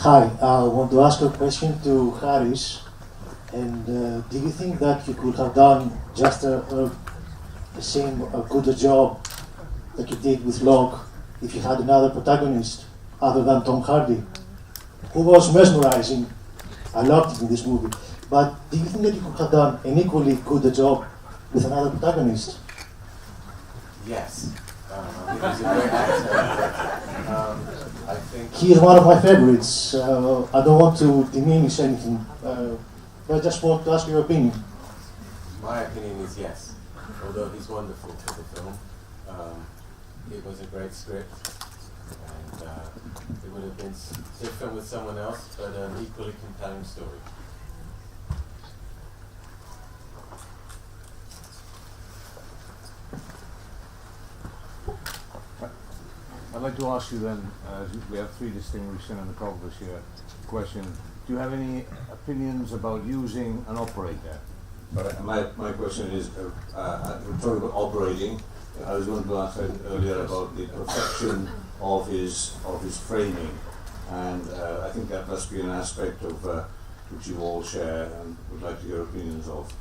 Hi, I want to ask a question to Harris. And do you think that you could have done just the same good job like you did with Locke if you had another protagonist other than Tom Hardy, who was mesmerizing? I loved him in this movie. But do you think that you could have done an equally good job with another protagonist? Yes. I think he's a great actor. I think He is one of my favorites. I don't want to diminish anything, but I just want to ask your opinion. my opinion is yes. Although he's wonderful for the film, it was a great script, and it would have been different with someone else, but an equally compelling story. I'd like to ask you then, we have three distinguished cinematographers here, question, do you have any opinions about using an operator? But my question is, we're talking about operating. I was going to ask earlier about the perfection of his framing, and I think that must be an aspect of which you all share and would like to hear opinions of.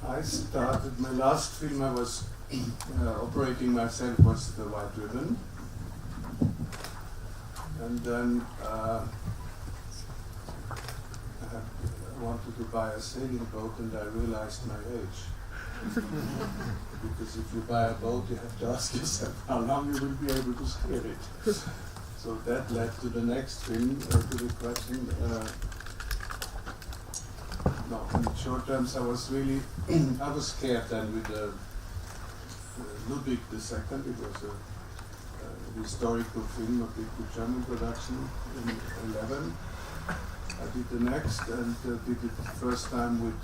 I started my last film. I was operating myself was the White Ribbon, and then I wanted to buy a sailing boat, and I realized my age. Because if you buy a boat, you have to ask yourself how long you will be able to steer it. So that led to the next film, to the question. No, in short terms, I was really, I was scared then with Ludwig II. It was a historical film, a big German production in 11. I did the next and did it the first time with,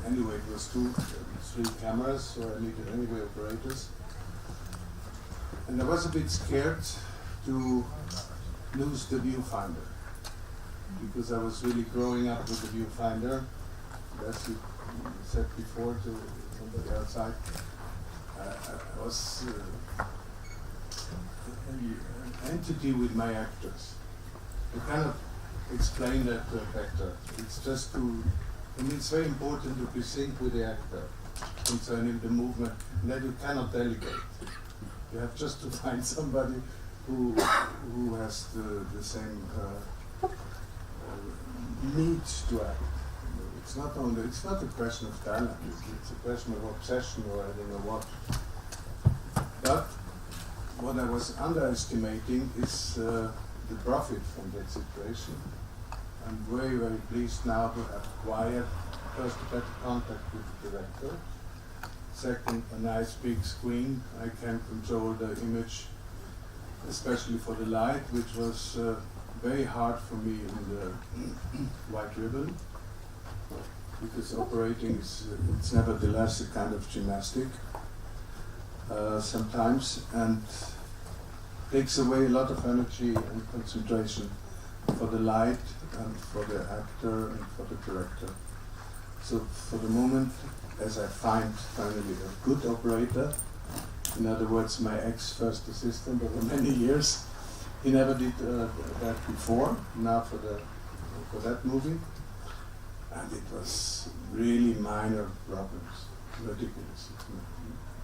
anyway, it was three cameras, so I needed anyway operators. And I was a bit scared to lose the viewfinder, because I was really growing up with the viewfinder. As you said before to somebody outside, I was an entity with my actors. I cannot explain that to an actor. It's just to, I mean, it's very important to be sync with the actor concerning the movement, and that you cannot delegate. You have just to find somebody who has the same need to act. It's not a question of talent, it's a question of obsession or I don't know what. But what I was underestimating is the profit from that situation. I'm very, very pleased now to have acquired first a better contact with the director. Second, a nice big screen. I can control the image, especially for the light, which was very hard for me in the White Ribbon, because operating is it's nevertheless a kind of gymnastic sometimes, and takes away a lot of energy and concentration for the light and for the actor and for the director. So for the moment, as I find finally a good operator, in other words, my ex-first assistant over many years, he never did that before, now for that movie, and it was really minor problems, ridiculous,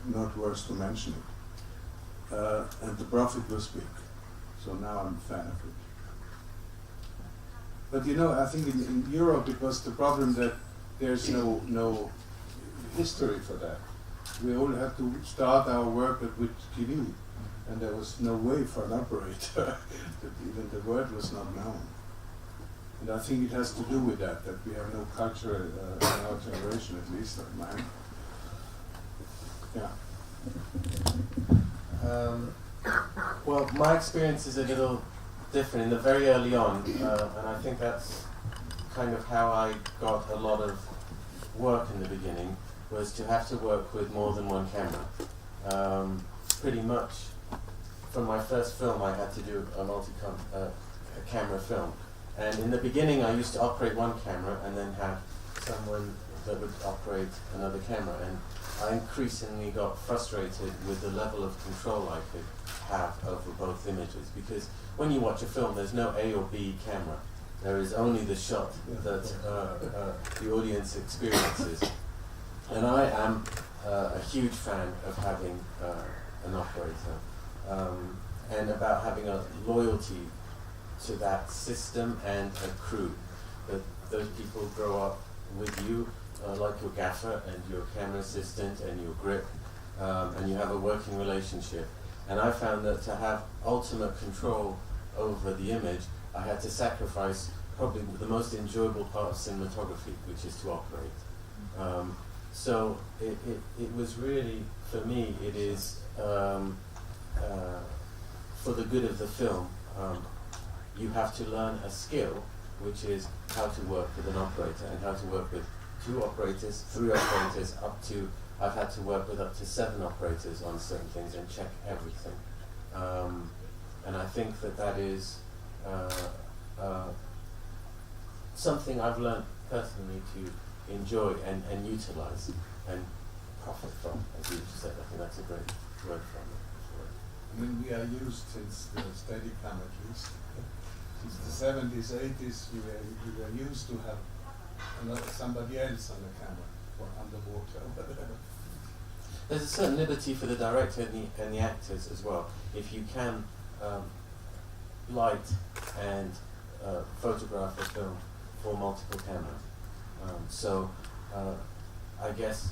not worth to mention it. And the profit was big, so now I'm a fan of it. But you know, I think in Europe it was the problem that there's no history for that. We all had to start our work with TV, and there was no way for an operator. Even the word was not known. And I think it has to do with that we have no culture in our generation, at least not mine. Yeah. Well, my experience is a little different in the very early on, and I think that's kind of how I got a lot of work in the beginning, was to have to work with more than one camera. Pretty much from my first film I had to do a camera film, and in the beginning I used to operate one camera and then have someone that would operate another camera, and I increasingly got frustrated with the level of control I could have over both images, because when you watch a film, there's no A or B camera. There is only the shot that the audience experiences. And I am a huge fan of having an operator, and about having a loyalty to that system and a crew. That those people grow up with you, like your gaffer and your camera assistant and your grip, and you have a working relationship. And I found that to have ultimate control over the image, I had to sacrifice probably the most enjoyable part of cinematography, which is to operate. So it was really, for me, it is for the good of the film. You have to learn a skill, which is how to work with an operator and how to work with 2 operators, 3 operators, up to, I've had to work with up to 7 operators on certain things and check everything. And I think that is something I've learned personally to enjoy and utilize and profit from, as you said. I think that's a great word from it. I mean, we are used since the Steadicam at least. Since the 70s, 80s, we were used to have somebody else on the camera, or underwater, or whatever. There's a certain liberty for the director and the actors as well. If you can light and photograph a film for multiple cameras. So I guess,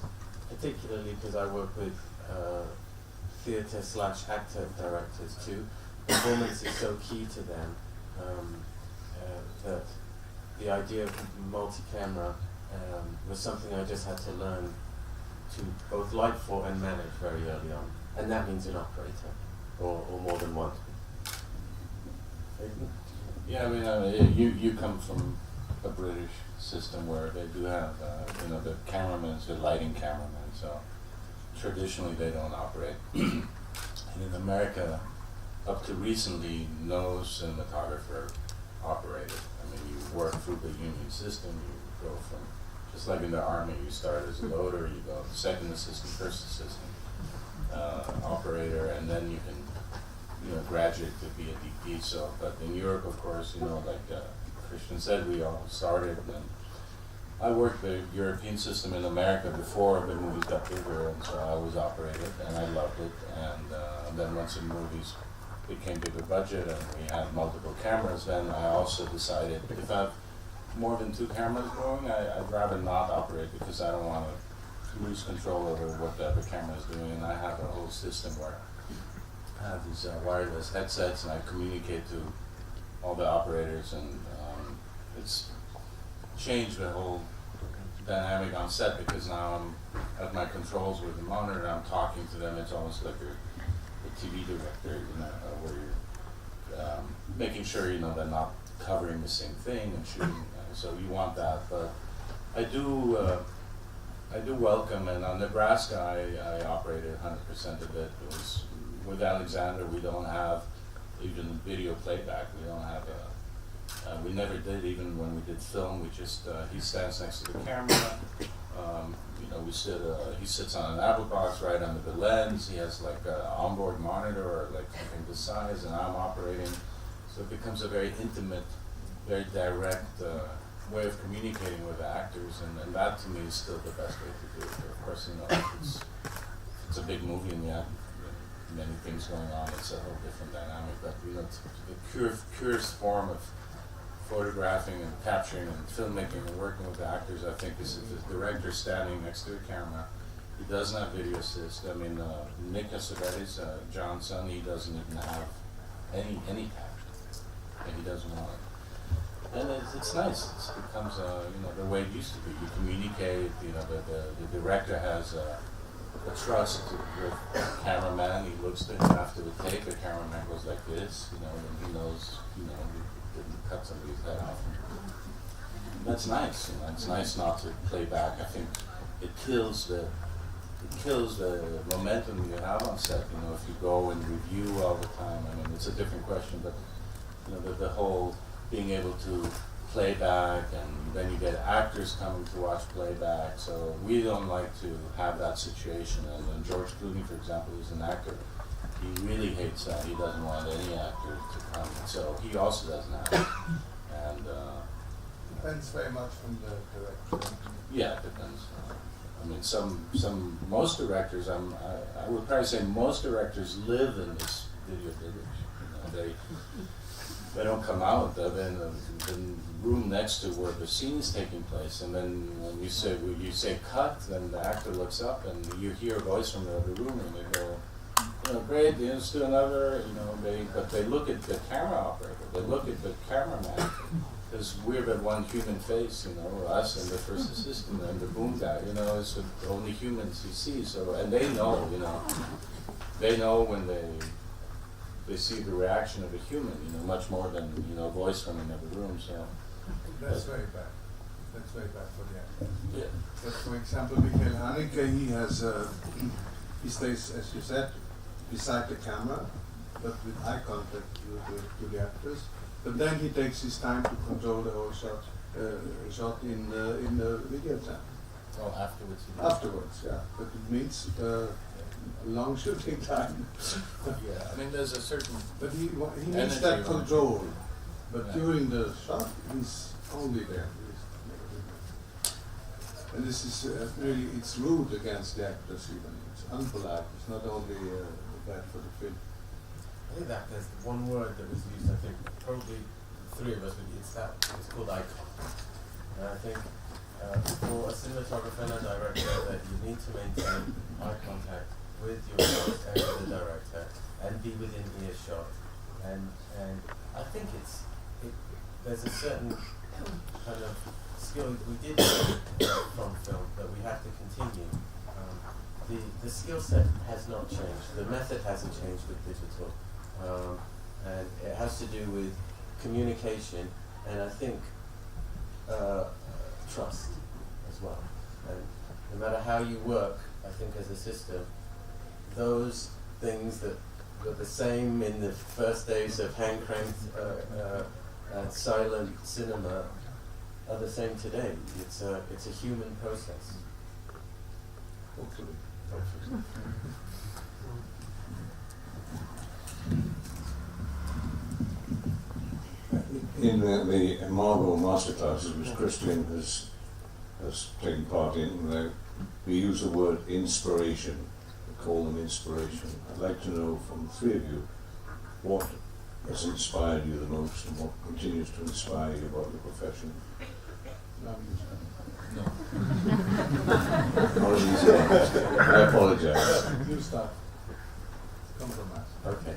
particularly because I work with theatre/actor directors too, performance is so key to them that the idea of multi-camera was something I just had to learn to both light for and manage very early on. And that means an operator, or more than one. Yeah, I mean, you come from a British system where they do have, the cameramen, the lighting cameramen, so traditionally they don't operate. And in America, up to recently, no cinematographer operated. I mean, you work through the union system, you go from, just like in the army, you start as a loader, you go second assistant, first assistant, operator, and then you can, graduate to be a DP. So, but in Europe, of course, like Christian said, we all started, and I worked the European system in America before the movies got bigger, and so I was operated, and I loved it. And then once the movies became bigger budget and we had multiple cameras, then I also decided if I have more than 2 cameras going, I'd rather not operate, because I don't want to lose control over what the other camera is doing. And I have a whole system where I have these wireless headsets, and I communicate to all the operators, and it's changed the whole dynamic on set, because now I'm at my controls with the monitor, I'm talking to them. It's almost like a TV director, where you're making sure they're not covering the same thing and shooting. So you want that, but I do welcome. And on Nebraska, I operated 100% of it. It was with Alexander. We don't have even video playback. We don't have we never did, even when we did film. We just he stands next to the camera. He sits on an Apple box right under the lens. He has like an onboard monitor or like something this size, and I'm operating. So it becomes a very intimate, very direct way of communicating with the actors, and that to me is still the best way to do it. Of course, it's a big movie and you have many things going on. It's a whole different dynamic. But the purest form of photographing and capturing and filmmaking and working with the actors, I think, is if the director standing next to a camera. He doesn't have video assist. I mean, Nick Cassavetes, John's son, he doesn't even have any caption, and he doesn't want it. And it's nice. It becomes the way it used to be. You communicate. The director has a trust with the cameraman. He looks to him after the take. The cameraman goes like this, and he knows, didn't cut somebody's head off. And that's nice. It's nice not to play back. I think it kills the momentum you have on set. If you go and review all the time. I mean, it's a different question, but the whole being able to playback, and then you get actors coming to watch playback. So we don't like to have that situation. And then George Clooney, for example, who's an actor, he really hates that. He doesn't want any actor to come. So he also doesn't have it. And Depends very much from the director. yeah, it depends. I mean, most directors, I would probably say most directors live in this video village. You know, they don't come out. They're in the room next to where the scene is taking place, and then when you say cut, then the actor looks up and you hear a voice from the other room, and they go, you know, great, let's do another. You know, but they look at the camera operator, they look at the cameraman. Because we're the one human face, you know, us and the first assistant and the boom guy, you know, it's the only humans you see. So, and they know, you know, they know when they see the reaction of a human, you know, much more than, you know, voice from another room. So That's very bad. That's very bad for the actor. yeah. But for example, Michael Haneke, he has, he stays, as you said, beside the camera, but with eye contact to the actors. But then he takes his time to control the whole shot in the video time. Oh, afterwards. Afterwards, yeah. But it means a long shooting time. Yeah, I mean, there's a certain. But he needs energy that on- control. But Yeah. during the shot, he's only there. And this is really, it's rude against the actors even. It's unpolite. It's not only bad for the film. I think that there's one word that was used, I think, probably the three of us would use that. It's called icon. And I think for a cinematographer and a director that you need to maintain eye contact with your shot and with the director and be within earshot. And I think there's a certain kind of skill we did from film that we have to continue. The skill set has not changed. The method hasn't changed with digital. And it has to do with communication and I think trust as well. And no matter how you work, I think as a system, those things that were the same in the first days of hand-cranked and silent cinema are the same today. It's a human process. Hopefully. In the Margot masterclasses, which Christian has taken part in, we use the word inspiration. We call them inspiration. I'd like to know from the three of you what has inspired you the most and what continues to inspire you about your profession. No. Not an easy answer. I apologize. You start. Compromise. Okay.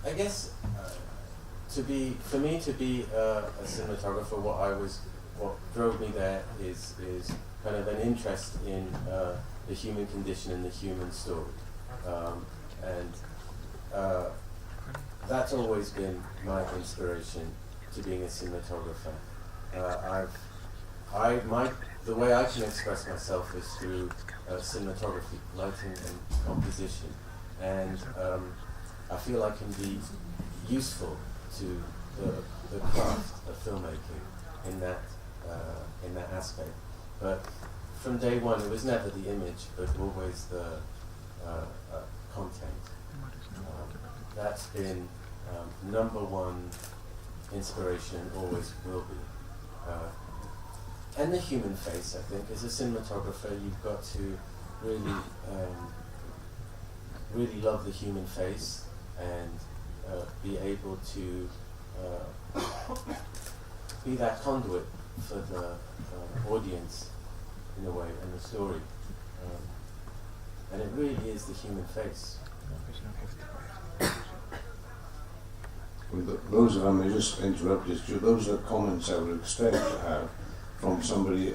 I guess for me to be a cinematographer, what drove me there is kind of an interest in the human condition and the human story, and that's always been my inspiration to being a cinematographer. The way I can express myself is through cinematography, lighting and composition, and I feel I can be useful to the craft of filmmaking in that aspect. But from day one, it was never the image, but always the content. That's been number one inspiration, always will be. And the human face, I think, as a cinematographer, you've got to really love the human face and be able to be that conduit for the audience in a way and the story. And it really is the human face. Those, if I may just interrupt you, those are comments I would expect to have from somebody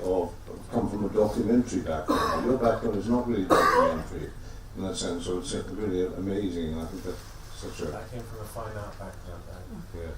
come from a documentary background. Your background is not really documentary in that sense, so it's really amazing, and I think that's such a... I came from a fine art background. Yeah.